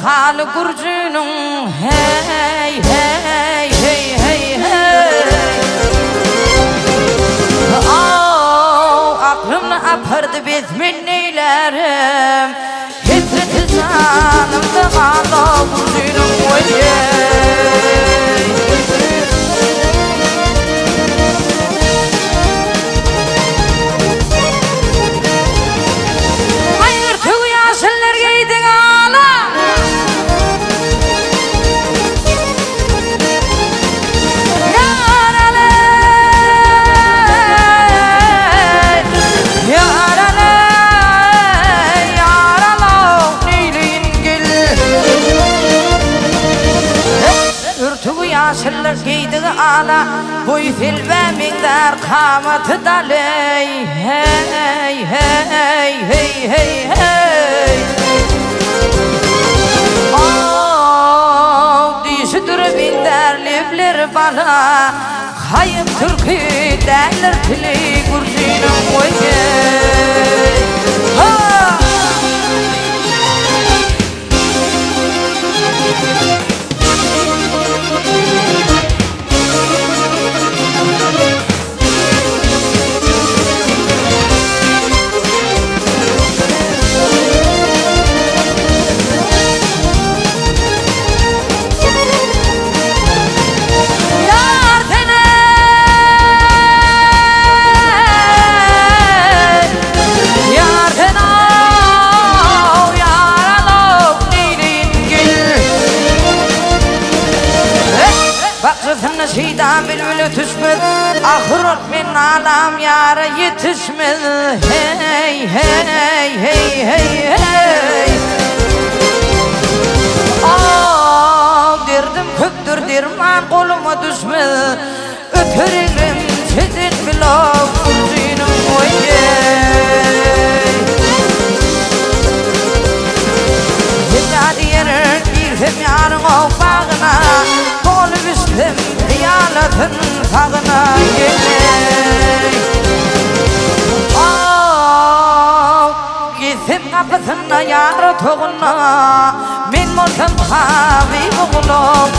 hal gurcunun hey hey hey hey hey. Aklımla apardı bezmin neylerim. Hizmet zanımda hal gurcunun yaşlılar giydi ala boy filve minder kamatı daley hey hey hey hey hey. Dişidir minder livler bana hayım türkü derler tili gurcunun oye. Şeyden bülbülü düşmez ahırat min alam yara yetişmez hey hey hey hey hey. Derdim köktür derman koluma düşmez öterim sizin bilov kurcunum oye. Himna diyerir girdim yarın o bağına kolu üstüm Yalatın sağına geley. Gitsin kapısına yar toğuna min molsam habib oğlum